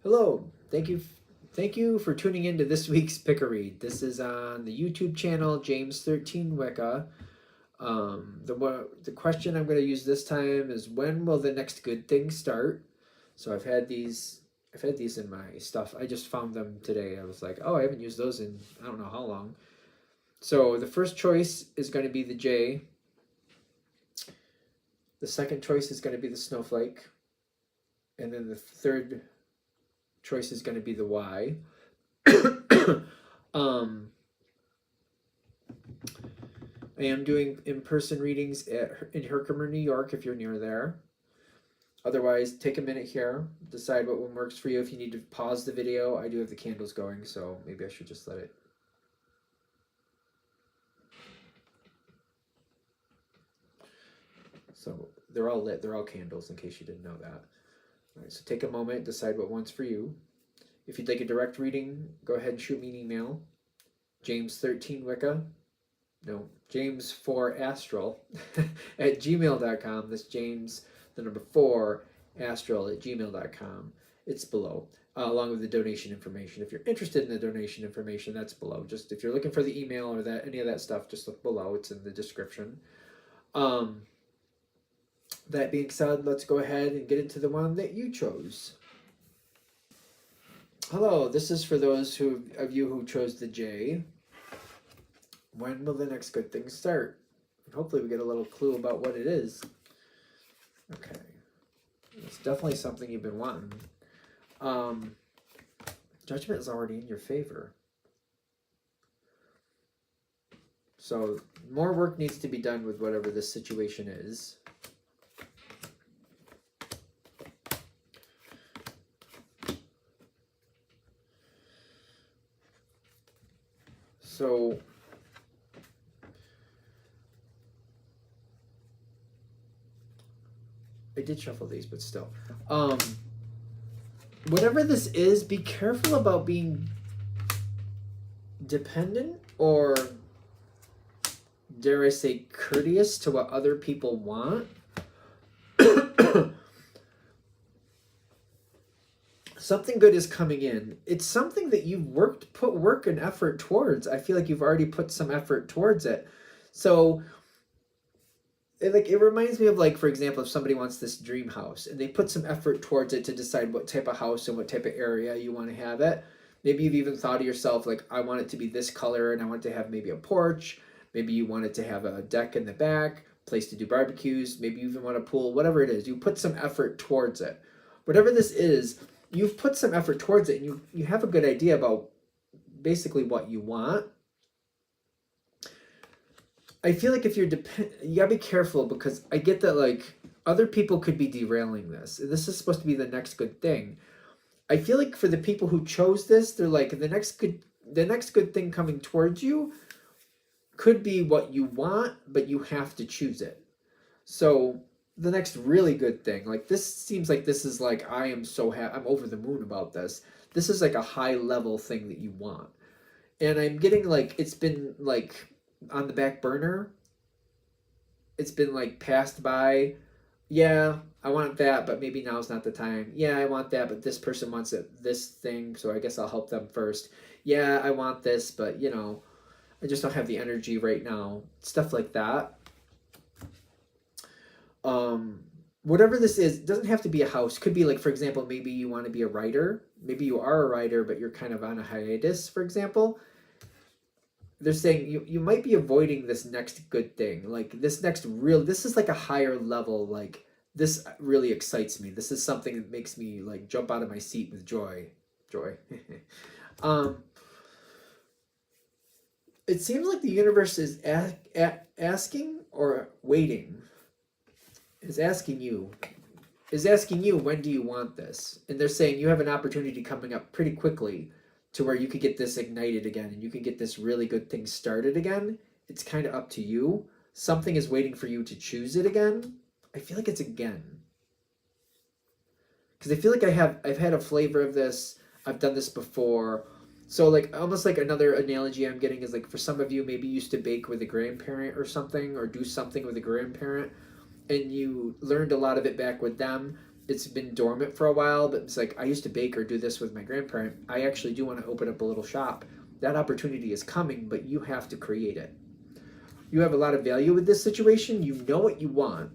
Hello, thank you for tuning in to this week's Pick a Read. This is on the YouTube channel James 13 Wicca. The question I'm going to use this time is, when will the next good thing start? So I've had these in my stuff. I just found them today. I was like, oh, I haven't used those in I don't know how long. So the first choice is going to be the J. The second choice is going to be the Snowflake, and then the third choice is going to be the Y. I am doing in-person readings in Herkimer, New York, if you're near there. Otherwise, take a minute here, decide what one works for you. If you need to pause the video, I do have the candles going, so maybe I should just let it. So they're all lit, they're all candles, in case you didn't know that. All right, so take a moment, decide what one's for you. If you'd like a direct reading, go ahead and shoot me an email. James13Wicca. No, James4Astral at gmail.com. That's James, the number 4, Astral at gmail.com. It's below, along with the donation information. If you're interested in the donation information, that's below. Just if you're looking for the email or that any of that stuff, just look below. It's in the description. That being said, let's go ahead and get into the one that you chose. Hello, this is for those of you who chose the J. When will the next good thing start? And hopefully we get a little clue about what it is. Okay. It's definitely something you've been wanting. Judgment is already in your favor. So more work needs to be done with whatever this situation is. So I did shuffle these, but still. Whatever this is, be careful about being dependent or, dare I say, courteous to what other people want. Something good is coming in. It's something that you've put work and effort towards. I feel like you've already put some effort towards it. So it reminds me of, like, for example, if somebody wants this dream house and they put some effort towards it to decide what type of house and what type of area you want to have it. Maybe you've even thought to yourself, like, I want it to be this color and I want it to have maybe a porch. Maybe you want it to have a deck in the back, place to do barbecues. Maybe you even want a pool, whatever it is. You put some effort towards it. Whatever this is, you've put some effort towards it, and you have a good idea about basically what you want. I feel like if you're you gotta be careful, because I get that, like, other people could be derailing this. This is supposed to be the next good thing. I feel like for the people who chose this, they're like, the next good thing coming towards you could be what you want, but you have to choose it. So the next really good thing, like, this seems like this is like, I am so happy, I'm over the moon about this. This is like a high level thing that you want. And I'm getting, like, it's been, like, on the back burner. It's been, like, passed by. Yeah, I want that, but maybe now's not the time. Yeah, I want that, but this person wants this thing, so I guess I'll help them first. Yeah, I want this, but, you know, I just don't have the energy right now. Stuff like that. Whatever this is, it doesn't have to be a house. Could be, like, for example, maybe you want to be a writer. Maybe you are a writer, but you're kind of on a hiatus, for example. They're saying you might be avoiding this next good thing. Like, this is like a higher level, like, this really excites me. This is something that makes me, like, jump out of my seat with joy. It seems like the universe is asking or waiting. Is asking you, when do you want this? And they're saying you have an opportunity coming up pretty quickly to where you could get this ignited again and you can get this really good thing started again. It's kind of up to you. Something is waiting for you to choose it again. I feel like it's again. Because I feel like I've had a flavor of this. I've done this before. So, like, almost like another analogy I'm getting is, like, for some of you, maybe you used to bake with a grandparent or something, or do something with a grandparent, and you learned a lot of it back with them, it's been dormant for a while, but it's like I used to bake or do this with my grandparent. I actually do want to open up a little shop. That opportunity is coming, but you have to create it. You have a lot of value with this situation. You know what you want,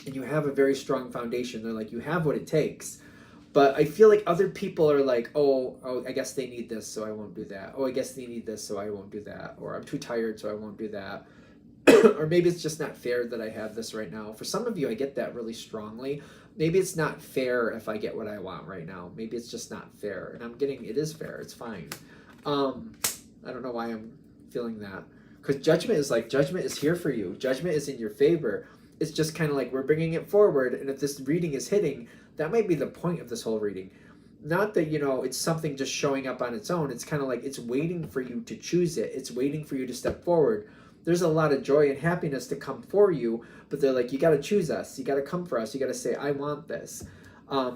and you have a very strong foundation. They're like, you have what it takes. But I feel like other people are like, I guess they need this, so I won't do that. Oh, I guess they need this, so I won't do that. Or I'm too tired, so I won't do that. Or maybe it's just not fair that I have this right now. For some of you, I get that really strongly. Maybe it's not fair if I get what I want right now. Maybe it's just not fair. And I'm getting, it is fair. It's fine. I don't know why I'm feeling that. Because judgment is here for you. Judgment is in your favor. It's just kind of like we're bringing it forward. And if this reading is hitting, that might be the point of this whole reading. Not that, it's something just showing up on its own. It's kind of like it's waiting for you to choose it. It's waiting for you to step forward. There's a lot of joy and happiness to come for you, but they're like, you got to choose us. You got to come for us. You got to say, I want this.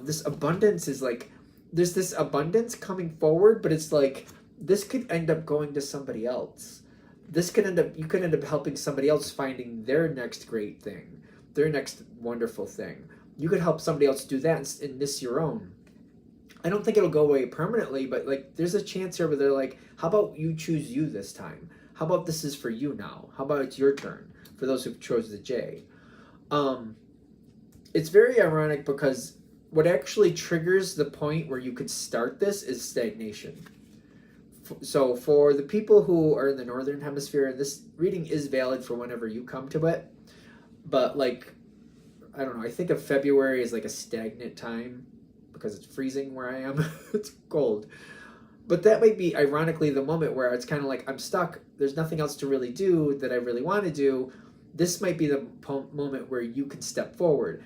This abundance is like, there's this abundance coming forward, but it's like, this could end up going to somebody else. This could end up, you could end up helping somebody else finding their next great thing, their next wonderful thing. You could help somebody else do that and miss your own. I don't think it'll go away permanently, but like, there's a chance here where they're like, how about you choose you this time? How about this is for you now? How about it's your turn for those who chose the J? It's very ironic because what actually triggers the point where you could start this is stagnation. So for the people who are in the Northern Hemisphere, this reading is valid for whenever you come to it. But like, I don't know, I think of February as like a stagnant time because it's freezing where I am. It's cold. But that might be, ironically, the moment where it's kind of like, I'm stuck. There's nothing else to really do that I really want to do. This might be the moment where you can step forward.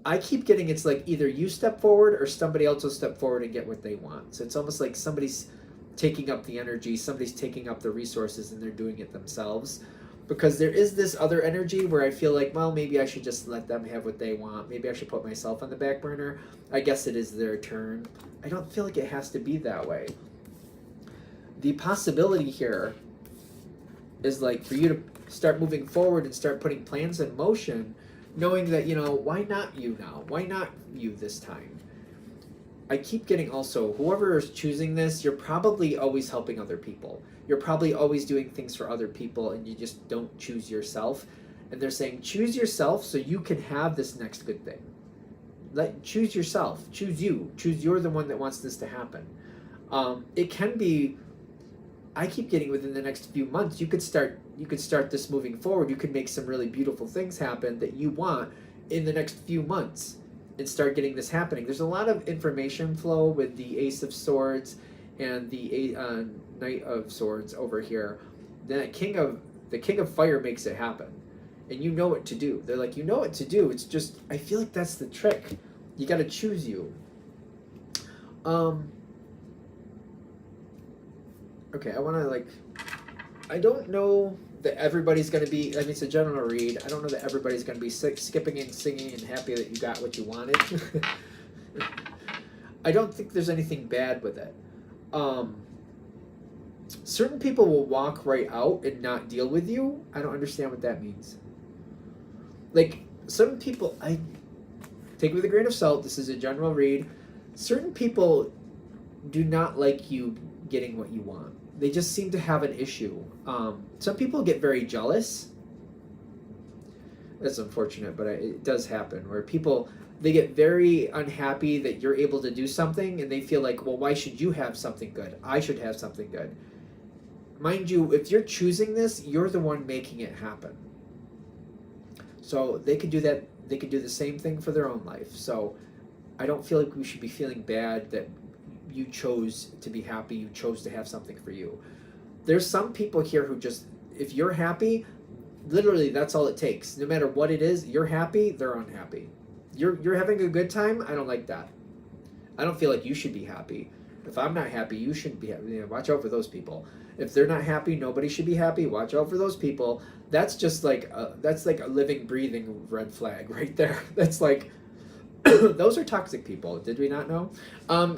I keep getting, it's like either you step forward or somebody else will step forward and get what they want. So it's almost like somebody's taking up the energy, somebody's taking up the resources, and they're doing it themselves. Because there is this other energy where I feel like, well, maybe I should just let them have what they want. Maybe I should put myself on the back burner. I guess it is their turn. I don't feel like it has to be that way. The possibility here is like for you to start moving forward and start putting plans in motion, knowing that, why not you now? Why not you this time? I keep getting also, whoever is choosing this, you're probably always helping other people. You're probably always doing things for other people and you just don't choose yourself. And they're saying, choose yourself so you can have this next good thing. Choose yourself. Choose you. Choose you're the one that wants this to happen. It can be, I keep getting within the next few months, you could start this moving forward. You could make some really beautiful things happen that you want in the next few months and start getting this happening. There's a lot of information flow with the Ace of Swords and the Knight of Swords over here. The King of Fire makes it happen. And you know what to do. They're like, you know what to do. It's just, I feel like that's the trick. You got to choose you. Okay, I don't know that everybody's going to be, it's a general read. I don't know that everybody's going to be skipping and singing and happy that you got what you wanted. I don't think there's anything bad with it. Certain people will walk right out and not deal with you. I don't understand what that means. Like, some people, I take it with a grain of salt. This is a general read. Certain people do not like you getting what you want. They just seem to have an issue. Some people get very jealous. That's unfortunate, but it does happen where people, they get very unhappy that you're able to do something and they feel like, well, why should you have something good? I should have something good. Mind you, if you're choosing this, you're the one making it happen. So they could do that. They could do the same thing for their own life. So I don't feel like we should be feeling bad that you chose to be happy, you chose to have something for you. There's some people here who just, if you're happy, literally that's all it takes. No matter what it is, you're happy, they're unhappy. You're having a good time, I don't like that. I don't feel like you should be happy. If I'm not happy, you shouldn't be happy. Watch out for those people. If they're not happy, nobody should be happy. Watch out for those people. That's just like that's like a living, breathing red flag right there. That's like, those are toxic people. Did we not know?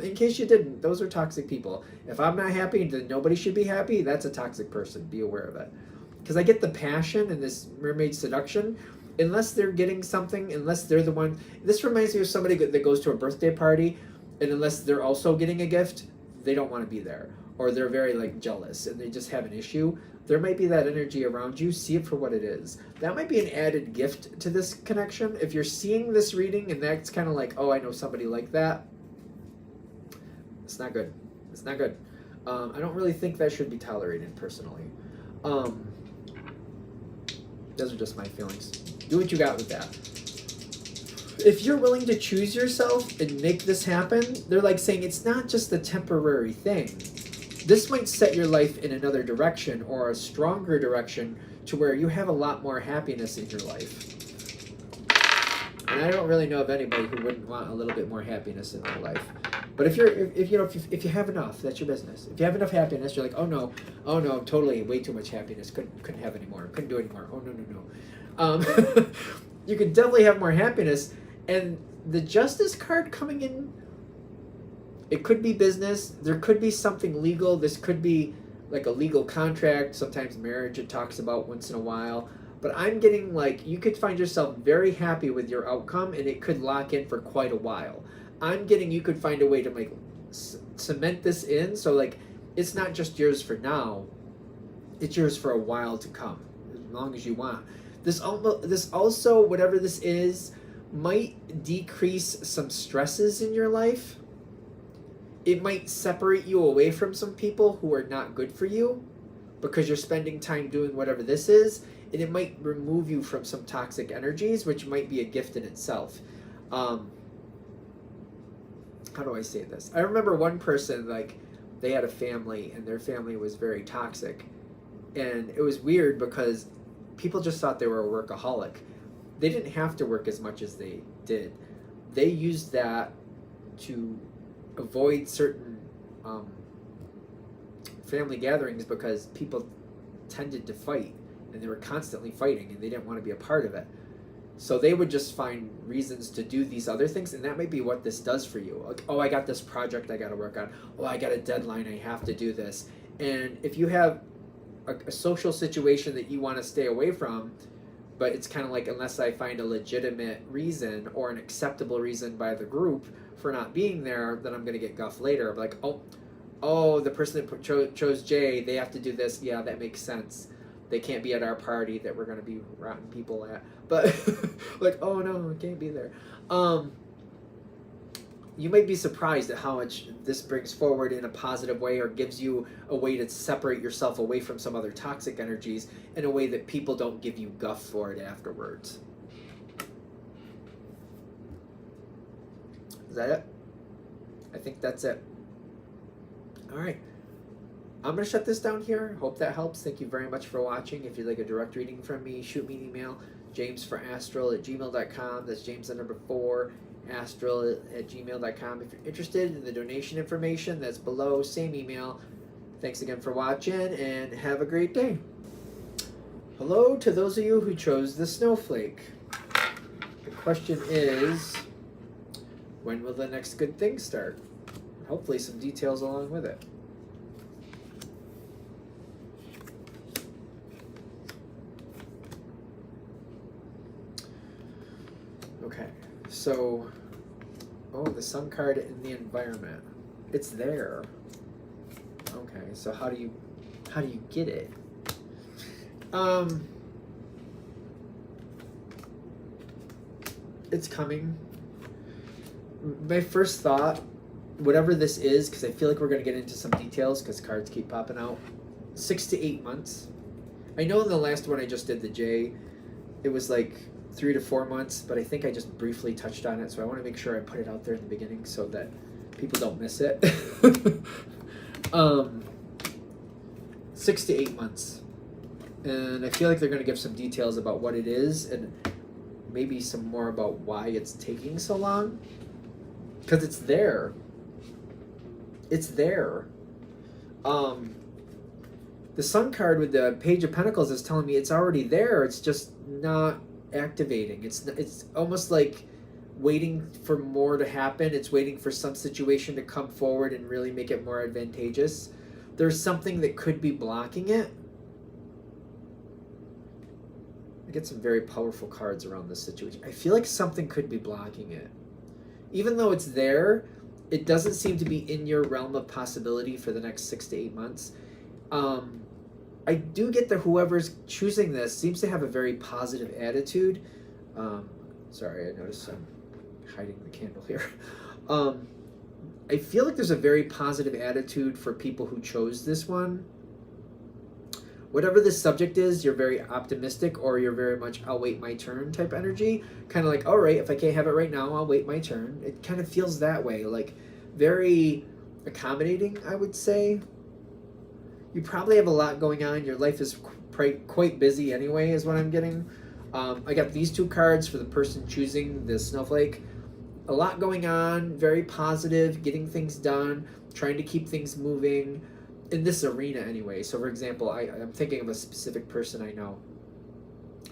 In case you didn't, those are toxic people. If I'm not happy, then nobody should be happy. That's a toxic person. Be aware of it. Because I get the passion in this mermaid seduction, unless they're getting something, unless they're the one. This reminds me of somebody that goes to a birthday party, and unless they're also getting a gift, they don't want to be there, or they're very like jealous and they just have an issue. There might be that energy around you. See it for what it is. That might be an added gift to this connection. If you're seeing this reading and that's kind of like, oh, I know somebody like that, it's not good. It's not good. I don't really think that should be tolerated personally. Those are just my feelings. Do what you got with that. If you're willing to choose yourself and make this happen, they're like saying it's not just a temporary thing. This might set your life in another direction or a stronger direction to where you have a lot more happiness in your life. And I don't really know of anybody who wouldn't want a little bit more happiness in their life. But if you have enough, that's your business. If you have enough happiness, you're like, oh no, totally, way too much happiness. Couldn't have any more. Couldn't do any more. Oh no. You could definitely have more happiness. And the Justice card coming in, it could be business. There could be something legal. This could be like a legal contract. Sometimes marriage it talks about once in a while. But I'm getting like you could find yourself very happy with your outcome, and it could lock in for quite a while. I'm getting you could find a way to like cement this in, so like it's not just yours for now, it's yours for a while to come, as long as you want. This also, whatever this is, might decrease some stresses in your life. It might separate you away from some people who are not good for you because you're spending time doing whatever this is, and it might remove you from some toxic energies, which might be a gift in itself. How do I say this? I remember one person, like, they had a family, and their family was very toxic. And it was weird because people just thought they were a workaholic. They didn't have to work as much as they did. They used that to avoid certain family gatherings because people tended to fight, and they were constantly fighting, and they didn't want to be a part of it. So they would just find reasons to do these other things, and that might be what this does for you. Like, oh, I got this project I got to work on. Oh, I got a deadline, I have to do this. And if you have a social situation that you want to stay away from, but it's kind of like, unless I find a legitimate reason or an acceptable reason by the group for not being there, then I'm going to get guff later. I'm like, oh, the person that chose Jay, they have to do this. Yeah, that makes sense. They can't be at our party that we're going to be rotten people at. But, like, oh no, I can't be there. You might be surprised at how much this brings forward in a positive way, or gives you a way to separate yourself away from some other toxic energies in a way that people don't give you guff for it afterwards. Is that it? I think that's it. All right. I'm going to shut this down here. Hope that helps. Thank you very much for watching. If you'd like a direct reading from me, shoot me an email, jamesforastral@gmail.com. That's James the number 4, astral@gmail.com. If you're interested in the donation information, that's below, same email. Thanks again for watching, and have a great day. Hello to those of you who chose the Snowflake. The question is, when will the next good thing start? Hopefully some details along with it. Okay, so, oh, the sun card in the environment. It's there. Okay, so how do you get it? It's coming. My first thought, whatever this is, because I feel like we're going to get into some details because cards keep popping out, 6 to 8 months. I know in the last one I just did the J, it was like 3 to 4 months, but I think I just briefly touched on it, so I want to make sure I put it out there in the beginning so that people don't miss it. 6 to 8 months. And I feel like they're going to give some details about what it is, and maybe some more about why it's taking so long. Because it's there. It's there. The Sun card with the Page of Pentacles is telling me it's already there. It's just not activating. It's almost like waiting for more to happen. It's waiting for some situation to come forward and really make it more advantageous. There's something that could be blocking it. I get some very powerful cards around this situation. I feel like something could be blocking it. Even though it's there, it doesn't seem to be in your realm of possibility for the next 6 to 8 months. I do get that whoever's choosing this seems to have a very positive attitude. Sorry, I noticed I'm hiding the candle here. I feel like there's a very positive attitude for people who chose this one. Whatever the subject is, you're very optimistic, or you're very much I'll wait my turn type energy. Kind of like, all right, if I can't have it right now, I'll wait my turn. It kind of feels that way, like very accommodating, I would say. You probably have a lot going on. Your life is quite busy anyway, is what I'm getting. I got these two cards for the person choosing the Snowflake. A lot going on, very positive, getting things done, trying to keep things moving in this arena anyway. So for example, I'm thinking of a specific person I know.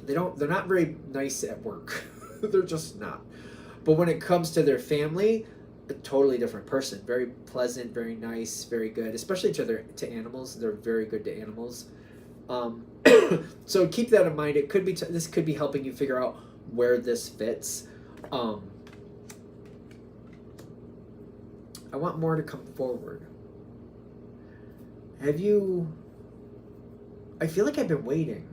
They're not very nice at work. They're just not. But when it comes to their family, a totally different person. Very pleasant, very nice, very good, especially to animals. They're very good to animals. So keep that in mind. It could be this could be helping you figure out where this fits. I want more to come forward. I feel like I've been waiting.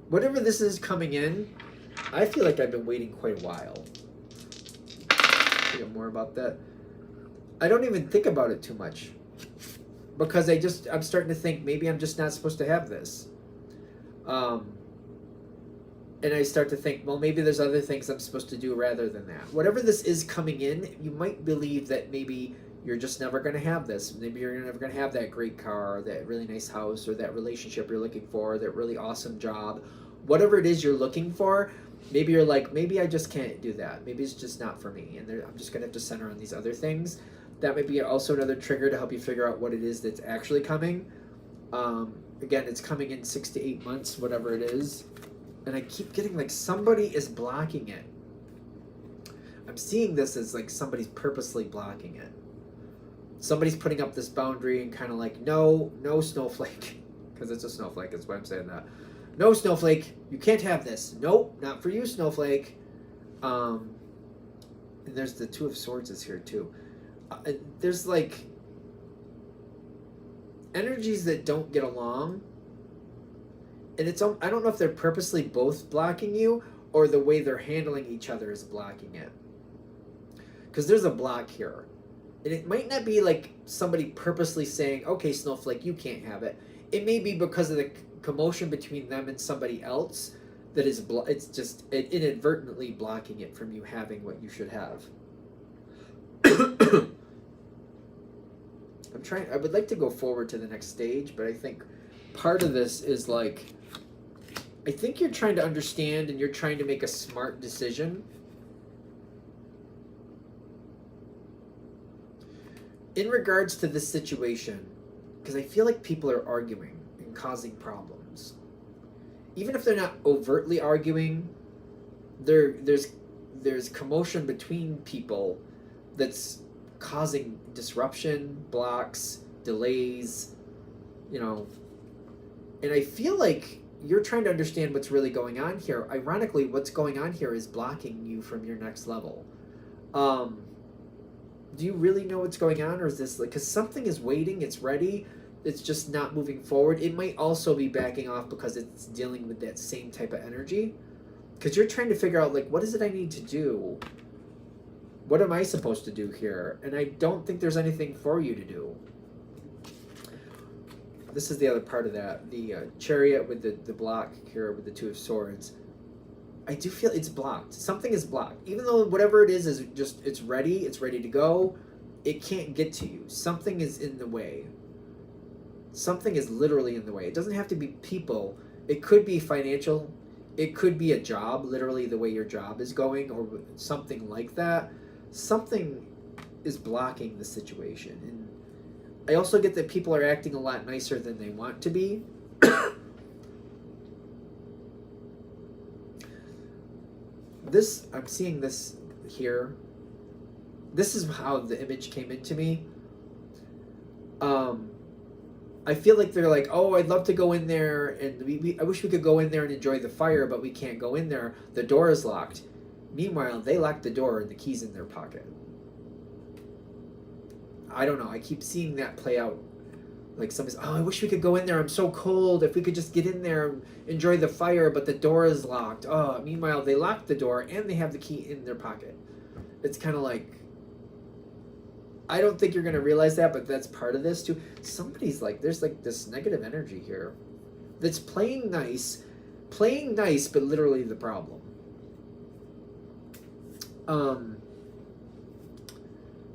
Whatever this is coming in, I feel like I've been waiting quite a while. Think more about that. I don't even think about it too much, because I'm starting to think maybe I'm just not supposed to have this. And I start to think, well, maybe there's other things I'm supposed to do rather than that. Whatever this is coming in, you might believe that maybe you're just never going to have this. Maybe you're never going to have that great car, or that really nice house, or that relationship you're looking for, that really awesome job. Whatever it is you're looking for, maybe you're like, maybe I just can't do that. Maybe it's just not for me, and I'm just going to have to center on these other things. That might be also another trigger to help you figure out what it is that's actually coming. Again, it's coming in 6 to 8 months, whatever it is. And I keep getting like somebody is blocking it. I'm seeing this as like somebody's purposely blocking it. Somebody's putting up this boundary and kind of like, no Snowflake. Because it's a snowflake, that's why I'm saying that. No, Snowflake, you can't have this. Nope, not for you, Snowflake. And there's the Two of Swords is here too. There's like energies that don't get along. And I don't know if they're purposely both blocking you, or the way they're handling each other is blocking it. Because there's a block here. And it might not be like somebody purposely saying, okay, Snowflake, you can't have it. It may be because of the commotion between them and somebody else that is it's just inadvertently blocking it from you having what you should have. I would like to go forward to the next stage, but I think part of this is like, I think you're trying to understand and you're trying to make a smart decision. In regards to this situation, because I feel like people are arguing and causing problems. Even if they're not overtly arguing, there's commotion between people that's causing disruption, blocks, delays, and I feel like you're trying to understand what's really going on here. Ironically, what's going on here is blocking you from your next level. Do you really know what's going on, or is this like, because something is waiting, it's ready, it's just not moving forward? It might also be backing off because it's dealing with that same type of energy. Because you're trying to figure out, like, what is it I need to do? What am I supposed to do here? And I don't think there's anything for you to do. This is the other part of that. The chariot with the block here with the Two of Swords. I do feel it's blocked. Something is blocked. Even though whatever it is just, it's ready to go, it can't get to you. Something is in the way. Something is literally in the way. It doesn't have to be people. It could be financial. It could be a job, literally the way your job is going, or something like that. Something is blocking the situation. And I also get that people are acting a lot nicer than they want to be. I'm seeing this here. This is how the image came into me. I feel like they're like, oh, I'd love to go in there, and I wish we could go in there and enjoy the fire, but we can't go in there. The door is locked. Meanwhile, they locked the door and the key's in their pocket. I don't know. I keep seeing that play out. Like somebody's, oh, I wish we could go in there. I'm so cold. If we could just get in there and enjoy the fire, but the door is locked. Oh, meanwhile, they locked the door and they have the key in their pocket. It's kind of like, I don't think you're going to realize that, but that's part of this too. Somebody's like, there's like this negative energy here that's playing nice, but literally the problem.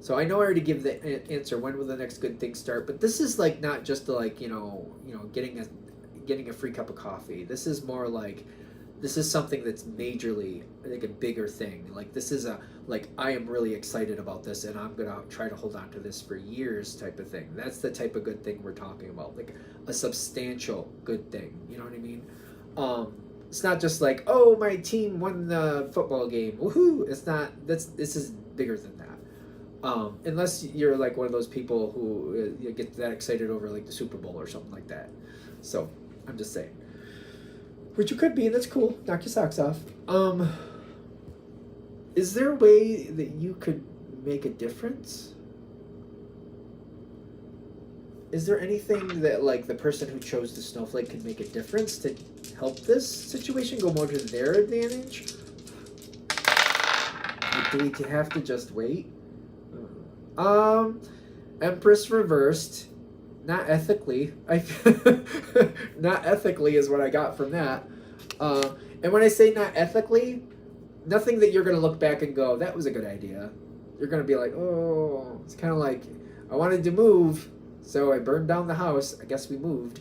So I know I already give the answer, when will the next good thing start, but this is like not just like, you know, getting a free cup of coffee. This is more like, this is something that's majorly like a bigger thing. Like this is I am really excited about this and I'm gonna try to hold on to this for years type of thing. That's the type of good thing we're talking about, like a substantial good thing. You know what I mean? It's not just like, oh, my team won the football game, woohoo. It's not. This is bigger than that. Unless you're like one of those people who get that excited over like the Super Bowl or something like that. So I'm just saying, which you could be, and that's cool. Knock your socks off. Is there a way that you could make a difference? Is there anything that like the person who chose the snowflake can make a difference to help this situation go more to their advantage? Like, do we have to just wait? Empress reversed. Not ethically. Not ethically is what I got from that. And when I say not ethically, nothing that you're going to look back and go, that was a good idea. You're going to be like, oh, it's kind of like, I wanted to move, so I burned down the house. I guess we moved.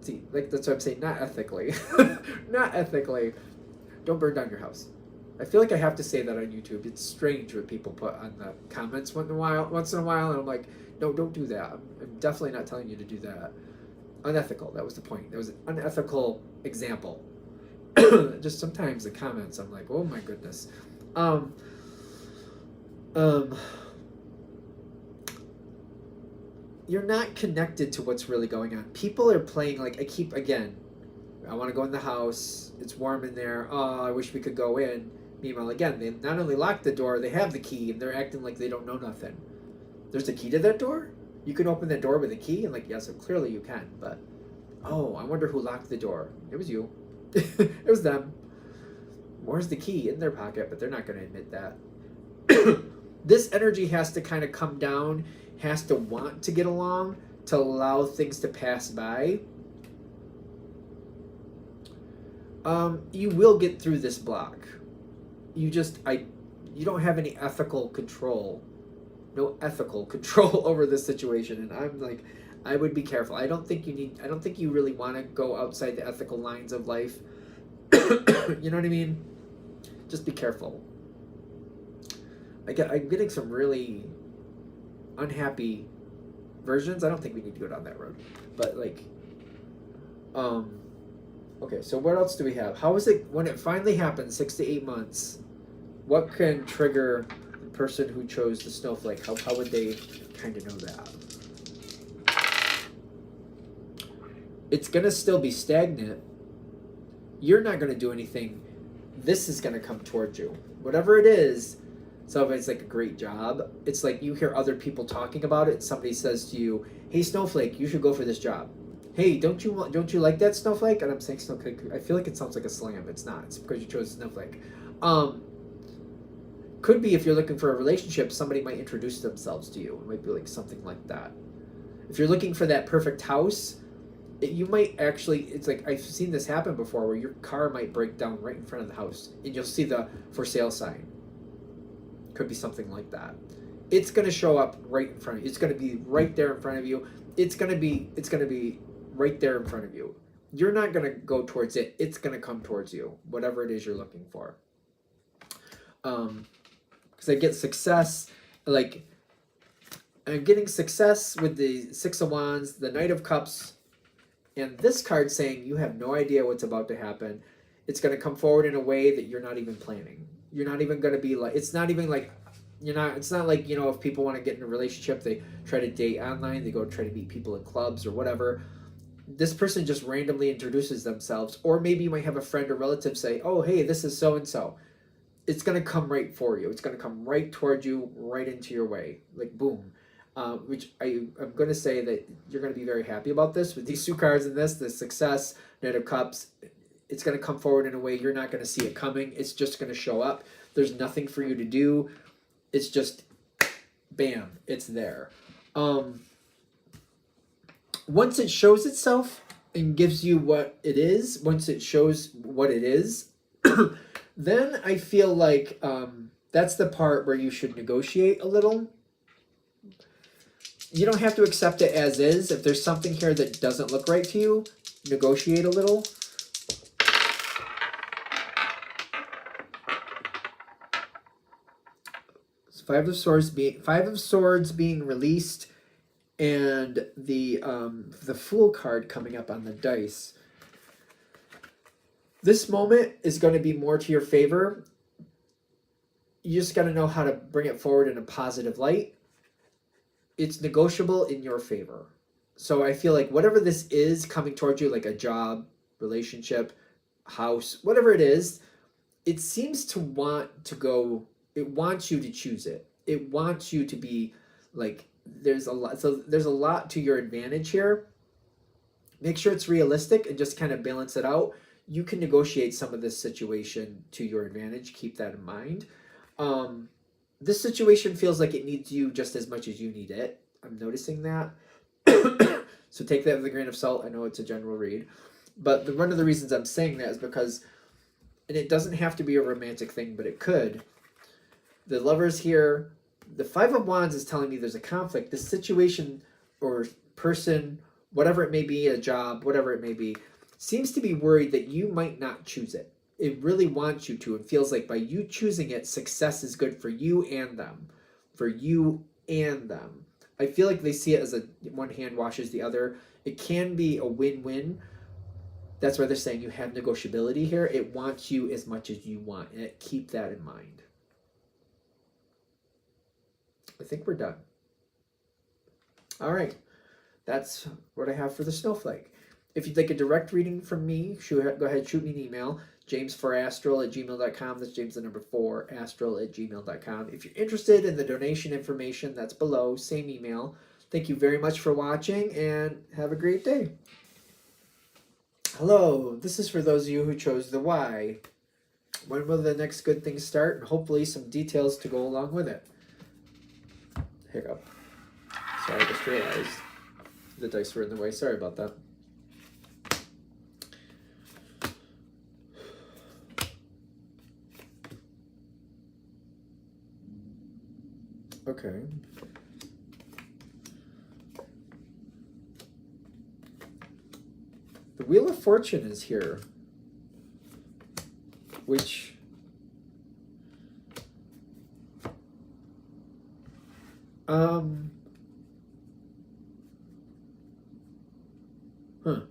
See, like that's what I'm saying, not ethically. Not ethically. Don't burn down your house. I feel like I have to say that on YouTube. It's strange what people put on the comments once in a while, and I'm like, no, don't do that. I'm definitely not telling you to do that. Unethical. That was the point. That was an unethical example. Just sometimes the comments, I'm like, oh my goodness. You're not connected to what's really going on. People are playing like, I want to go in the house. It's warm in there. Oh, I wish we could go in. Meanwhile, again, they not only lock the door, they have the key, and they're acting like they don't know nothing. There's a key to that door? You can open that door with a key? And like, yeah, so clearly you can, but, oh, I wonder who locked the door. It was you. It was them. Where's the key? In their pocket, but they're not going to admit that. This energy has to kind of come down, has to want to get along, to allow things to pass by. You will get through this block. You don't have any ethical control. No ethical control over this situation. And I'm like, I would be careful. I don't think you really want to go outside the ethical lines of life. You know what I mean? Just be careful. I'm getting some really unhappy versions. I don't think we need to go down that road. But like, okay, so what else do we have? How is it, when it finally happens, 6 to 8 months, what can trigger the person who chose the snowflake? How would they kind of know that? It's going to still be stagnant. You're not going to do anything. This is going to come towards you. Whatever it is, so if it's like a great job, it's like you hear other people talking about it. Somebody says to you, hey, Snowflake, you should go for this job. Hey, don't you like that Snowflake? And I'm saying Snowflake. I feel like it sounds like a slam. It's not. It's because you chose Snowflake. Could be if you're looking for a relationship, somebody might introduce themselves to you. It might be like something like that. If you're looking for that perfect house, you might actually, it's like, I've seen this happen before where your car might break down right in front of the house and you'll see the for sale sign. Could be something like that. It's going to show up right in front of you. It's going to be right there in front of you. It's going to be right there in front of you. You're not going to go towards it. It's going to come towards you, whatever it is you're looking for. Because I get success, like, I'm getting success with the Six of Wands, the Knight of Cups, and this card saying you have no idea what's about to happen. It's going to come forward in a way that you're not even planning. You're not even going to be like, it's not even like, it's not like, if people want to get in a relationship, they try to date online, they go try to meet people in clubs or whatever. This person just randomly introduces themselves, or maybe you might have a friend or relative say, oh, hey, this is so and so. It's going to come right for you. It's going to come right toward you, right into your way, like boom. Which I'm going to say that you're going to be very happy about this with these two cards in this, the success, Knight of Cups. It's going to come forward in a way you're not going to see it coming. It's just going to show up. There's nothing for you to do. It's just, bam, it's there. Once it shows itself and gives you what it is, once it shows what it is, then I feel like that's the part where you should negotiate a little. You don't have to accept it as is. If there's something here that doesn't look right to you, negotiate a little. Five of Swords being released, and the Fool card coming up on the dice. This moment is going to be more to your favor. You just got to know how to bring it forward in a positive light. It's negotiable in your favor. So I feel like whatever this is coming towards you, like a job, relationship, house, whatever it is, it seems to want to go. It wants you to choose it. It wants you to be like, there's a lot. So there's a lot to your advantage here. Make sure it's realistic and just kind of balance it out. You can negotiate some of this situation to your advantage. Keep that in mind. This situation feels like it needs you just as much as you need it. I'm noticing that. So take that with a grain of salt. I know it's a general read. But one of the reasons I'm saying that is because, and it doesn't have to be a romantic thing, but it could. The Lovers here, the Five of Wands is telling me there's a conflict. This situation or person, whatever it may be, a job, whatever it may be, seems to be worried that you might not choose it. It really wants you to. It feels like by you choosing it, success is good for you and them. For you and them. I feel like they see it as a one hand washes the other. It can be a win-win. That's why they're saying you have negotiability here. It wants you as much as you want. And keep that in mind. I think we're done. All right. That's what I have for the Snowflake. If you'd like a direct reading from me, go ahead, shoot me an email. james4astral@gmail.com. That's James the number 4, astral@gmail.com. If you're interested in the donation information, that's below. Same email. Thank you very much for watching, and have a great day. Hello, this is for those of you who chose the Y. When will the next good thing start? And hopefully some details to go along with it. Hiccup. Sorry, I just realized the dice were in the way. Sorry about that. Okay. The Wheel of Fortune is here, which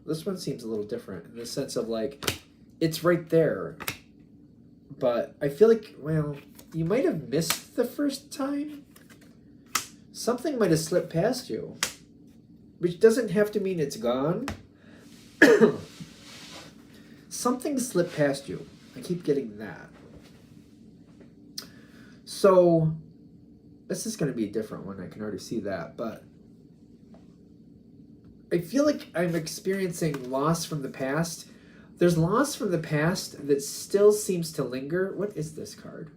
this one seems a little different in the sense of like it's right there, but I feel like, well, you might have missed the first time. Something might have slipped past you, which doesn't have to mean it's gone. Something slipped past you. I keep getting that. So this is going to be a different one. I can already see that, but I feel like I'm experiencing loss from the past. There's loss from the past that still seems to linger. What is this card?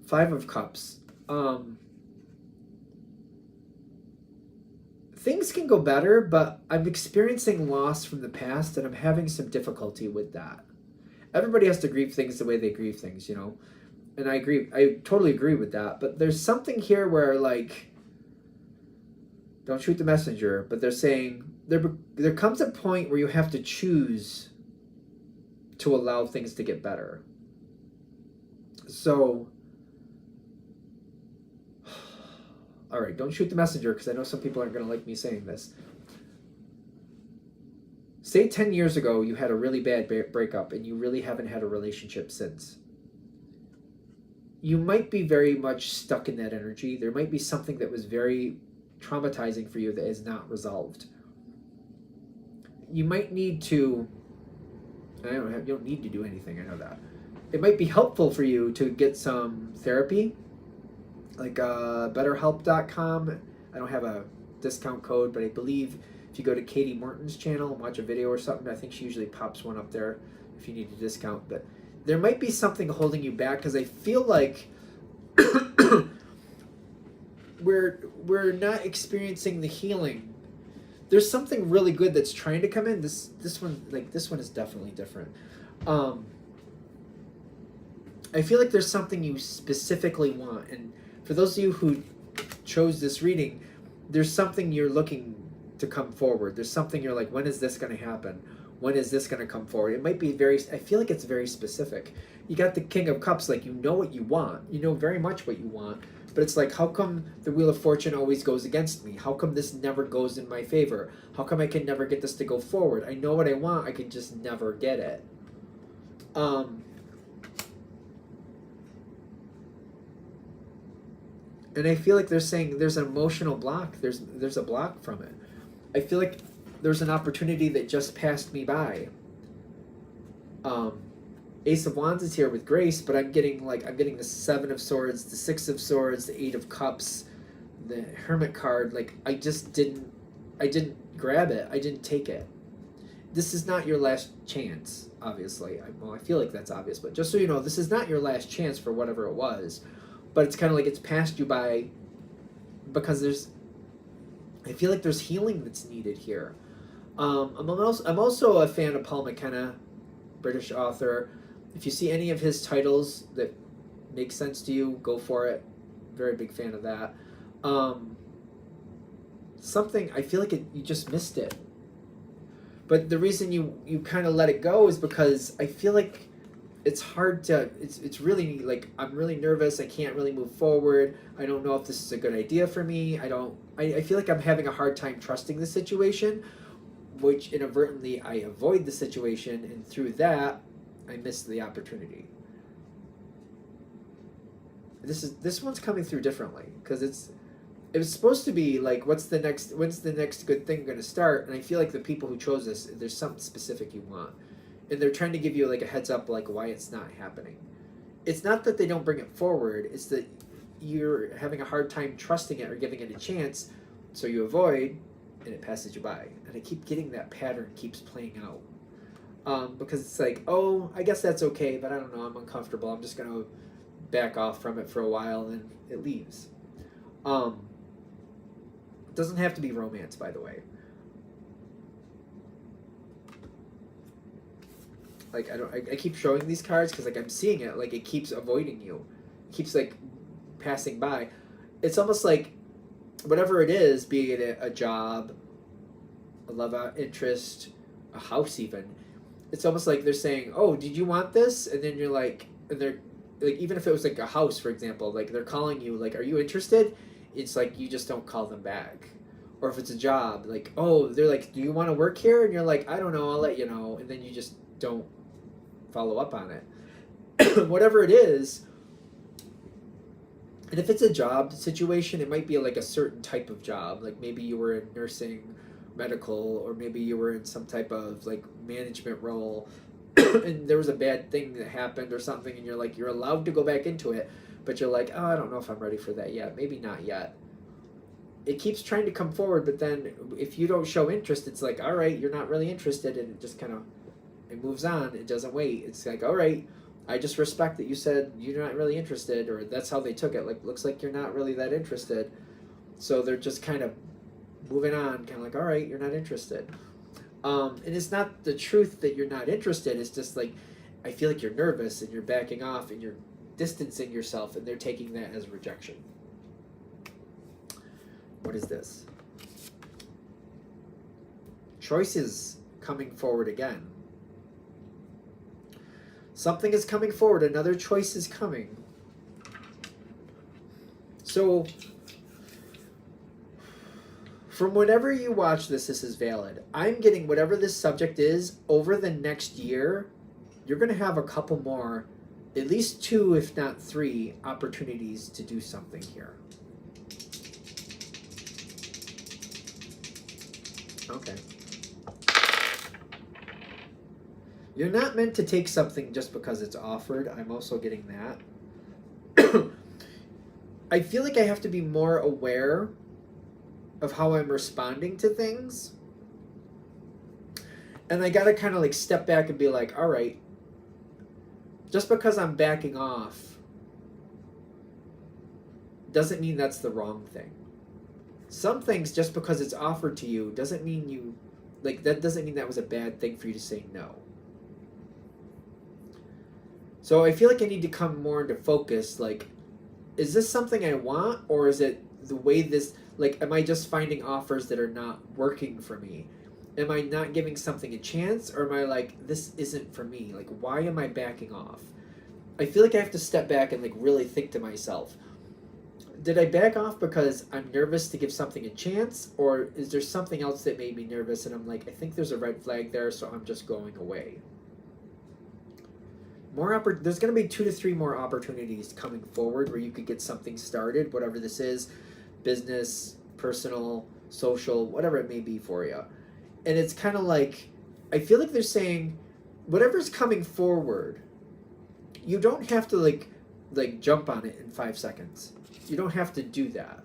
Five of Cups. Things can go better, but I'm experiencing loss from the past, and I'm having some difficulty with that. Everybody has to grieve things the way they grieve things, you know? And I agree. I totally agree with that. But there's something here where, like, don't shoot the messenger, but they're saying there comes a point where you have to choose to allow things to get better. So, all right, don't shoot the messenger, because I know some people aren't going to like me saying this. Say 10 years ago you had a really bad breakup and you really haven't had a relationship since. you might be very much stuck in that energy. There might be something that was very traumatizing for you that is not resolved. You might need to, you don't need to do anything, I know that. It might be helpful for you to get some therapy, like betterhelp.com. I don't have a discount code, but I believe if you go to Katie Morton's channel and watch a video or something, I think she usually pops one up there if you need a discount. But there might be something holding you back, because I feel like we're not experiencing the healing. There's something really good that's trying to come in. This one is definitely different. I feel like there's something you specifically want, and for those of you who chose this reading, there's something you're looking to come forward. There's something you're like, when is this going to happen? When is this going to come forward? It might be I feel like it's very specific. You got the King of Cups, like, you know what you want. You know very much what you want. But it's like, how come the Wheel of Fortune always goes against me? How come this never goes in my favor? How come I can never get this to go forward? I know what I want, I can just never get it. And I feel like they're saying there's an emotional block. There's a block from it. I feel like there's an opportunity that just passed me by. Ace of Wands is here with Grace, but I'm getting the Seven of Swords, the Six of Swords, the Eight of Cups, the Hermit card. Like, I didn't grab it. I didn't take it. This is not your last chance, obviously. I feel like that's obvious, but just so you know, this is not your last chance for whatever it was. But it's kind of like it's passed you by, because I feel like there's healing that's needed here. I'm also a fan of Paul McKenna, British author. If you see any of his titles that make sense to you, go for it. Very big fan of that. Something, I feel like you just missed it. But the reason you kind of let it go is because I feel like it's hard to, it's really like, I'm really nervous. I can't really move forward. I don't know if this is a good idea for me. I feel like I'm having a hard time trusting the situation, which inadvertently I avoid the situation, and through that I miss the opportunity. This one's coming through differently, because it was supposed to be like, when's the next good thing going to start? And I feel like the people who chose this, there's something specific you want, and they're trying to give you like a heads up, like why it's not happening. It's not that they don't bring it forward, it's that you're having a hard time trusting it or giving it a chance, so you avoid, and it passes you by. And I keep getting that pattern keeps playing out, because it's like, oh, I guess that's okay, but I don't know, I'm uncomfortable, I'm just going to back off from it for a while, and it leaves. It doesn't have to be romance, by the way. Like, I keep showing these cards because, like, I'm seeing it, like, it keeps avoiding you. It keeps, like, passing by. It's almost like, whatever it is, be it a job, a love interest, a house even, it's almost like they're saying, oh, did you want this? And then you're like, and they're, like, even if it was, like, a house, for example, like, they're calling you, like, are you interested? It's like, you just don't call them back. Or if it's a job, like, oh, they're like, do you want to work here? And you're like, I don't know, I'll let you know. And then you just don't follow up on it. Whatever it is. And if it's a job situation, it might be like a certain type of job. Like maybe you were in nursing, medical, or maybe you were in some type of like management role and there was a bad thing that happened or something, and you're like, you're allowed to go back into it, but you're like, oh, I don't know if I'm ready for that yet. Maybe not yet. It keeps trying to come forward, but then if you don't show interest, it's like, all right, you're not really interested, and it just kind of, it moves on. It doesn't wait. It's like, all right, I just respect that you said you're not really interested, or that's how they took it. Like, looks like you're not really that interested. So they're just kind of moving on, kind of like, all right, you're not interested. And it's not the truth that you're not interested. It's just like, I feel like you're nervous and you're backing off and you're distancing yourself, and they're taking that as rejection. What is this? Choices coming forward again. Something is coming forward. Another choice is coming. So, from whenever you watch this is valid. I'm getting whatever this subject is, over the next year, you're going to have a couple more at least 2, if not 3, opportunities to do something here. Okay. You're not meant to take something just because it's offered. I'm also getting that. I feel like I have to be more aware of how I'm responding to things. And I gotta kind of like step back and be like, all right, just because I'm backing off doesn't mean that's the wrong thing. Some things, just because it's offered to you, doesn't mean you, like, that doesn't mean that was a bad thing for you to say no. So I feel like I need to come more into focus, like, is this something I want, or is it the way this, like, am I just finding offers that are not working for me? Am I not giving something a chance, or am I like, this isn't for me? Like, why am I backing off? I feel like I have to step back and like really think to myself, did I back off because I'm nervous to give something a chance, or is there something else that made me nervous and I'm like, I think there's a red flag there, so I'm just going away? There's going to be 2 to 3 more opportunities coming forward where you could get something started, whatever this is, business, personal, social, whatever it may be for you. And it's kind of like, I feel like they're saying, whatever's coming forward, you don't have to like jump on it in 5 seconds. You don't have to do that.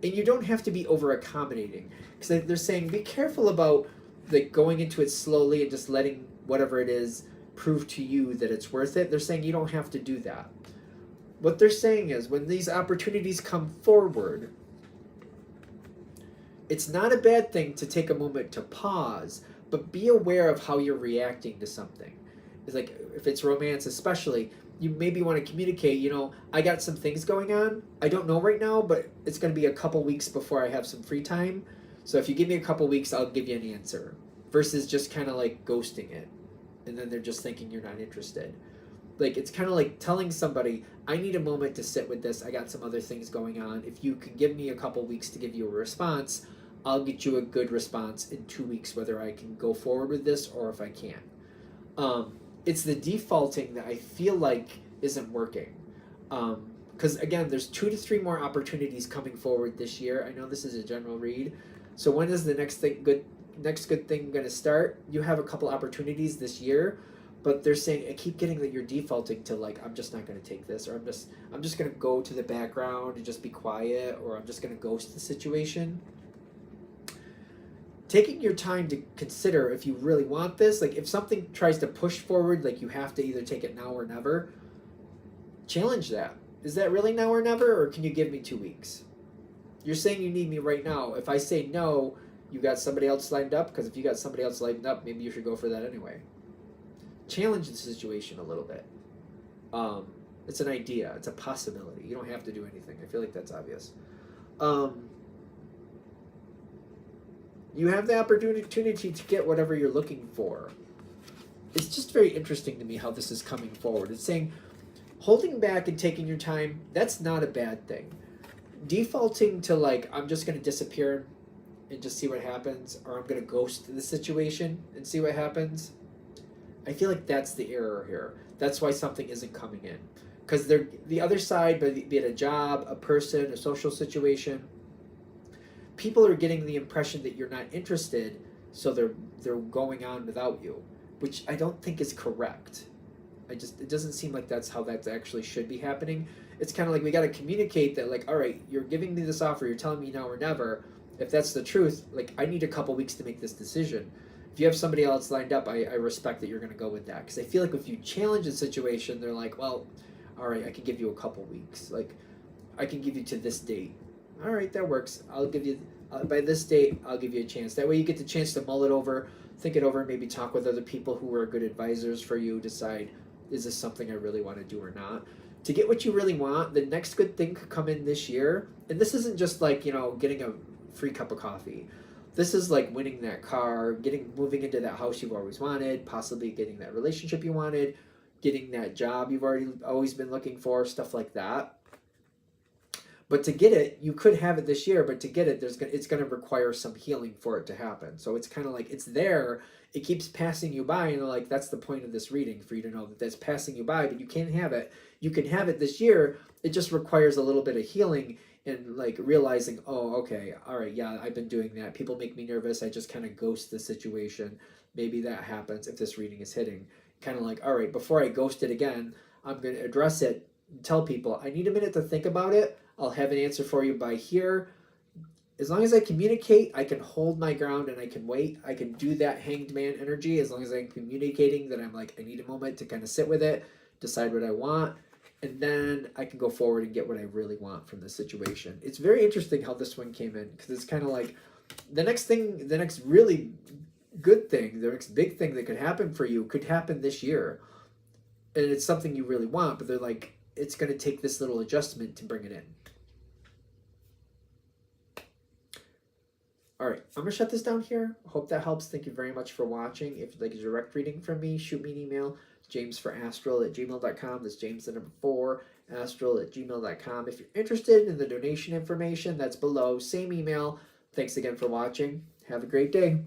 And you don't have to be over accommodating. Because they're saying, be careful about like going into it slowly and just letting whatever it is prove to you that it's worth it. They're saying you don't have to do that. What they're saying is, when these opportunities come forward, it's not a bad thing to take a moment to pause, but be aware of how you're reacting to something. It's like, if it's romance especially, you maybe want to communicate, you know, I got some things going on. I don't know right now, but it's going to be a couple weeks before I have some free time. So if you give me a couple weeks, I'll give you an answer. Versus just kind of like ghosting it. And then they're just thinking you're not interested. Like, it's kind of like telling somebody, I need a moment to sit with this. I got some other things going on. If you can give me a couple weeks to give you a response, I'll get you a good response in 2 weeks, whether I can go forward with this or if I can't. It's the defaulting that I feel like isn't working. Because again, there's 2 to 3 more opportunities coming forward this year. I know this is a general read. So when is the next good thing going to start? You have a couple opportunities this year, but they're saying, I keep getting that you're defaulting to like, I'm just not going to take this, or I'm just going to go to the background and just be quiet, or I'm just going to ghost the situation. Taking your time to consider if you really want this, like if something tries to push forward, like you have to either take it now or never, challenge that. Is that really now or never, or can you give me 2 weeks? You're saying you need me right now. If I say no, you got somebody else lined up? Because if you got somebody else lined up, maybe you should go for that anyway. Challenge the situation a little bit. It's an idea. It's a possibility. You don't have to do anything. I feel like that's obvious. You have the opportunity to get whatever you're looking for. It's just very interesting to me how this is coming forward. It's saying holding back and taking your time, that's not a bad thing. Defaulting to like, I'm just going to disappear and just see what happens, or I'm going to ghost the situation and see what happens, I feel like that's the error here. That's why something isn't coming in. Because the other side, be it a job, a person, a social situation, people are getting the impression that you're not interested, so they're going on without you, which I don't think is correct. It doesn't seem like that's how that actually should be happening. It's kind of like we got to communicate that, like, all right, you're giving me this offer, you're telling me now or never. If that's the truth, like, I need a couple weeks to make this decision. If you have somebody else lined up, I respect that you're going to go with that. Because I feel like if you challenge a situation, they're like, well, all right, I can give you a couple weeks. Like, I can give you to this date. All right, that works. I'll give you, by this date, I'll give you a chance. That way you get the chance to mull it over, think it over, maybe talk with other people who are good advisors for you, decide, is this something I really want to do or not? To get what you really want, the next good thing could come in this year. And this isn't just like, getting a free cup of coffee. This is like winning that car, moving into that house you've always wanted, possibly getting that relationship you wanted, getting that job you've always been looking for, stuff like that. But to get it, you could have it this year, but to get it, it's going to require some healing for it to happen. So it's kind of like it's there, it keeps passing you by, and like that's the point of this reading, for you to know that that's passing you by, but you can't have it. You can have it this year. It just requires a little bit of healing and like realizing, oh, okay, all right, yeah, I've been doing that. People make me nervous. I just kind of ghost the situation. Maybe that happens if this reading is hitting. Kind of like, all right, before I ghost it again, I'm going to address it, tell people, I need a minute to think about it. I'll have an answer for you by here. As long as I communicate, I can hold my ground and I can wait. I can do that hanged man energy as long as I'm communicating that I'm like, I need a moment to kind of sit with it, decide what I want, and then I can go forward and get what I really want from the situation. It's very interesting how this one came in, because it's kind of like the next really good thing, the next big thing that could happen for you could happen this year. And it's something you really want, but they're like, it's going to take this little adjustment to bring it in. All right, I'm going to shut this down here. Hope that helps. Thank you very much for watching. If you'd like a direct reading from me, shoot me an email, jamesforastral@gmail.com. That's James the number 4, astral@gmail.com. If you're interested in the donation information, that's below. Same email. Thanks again for watching. Have a great day.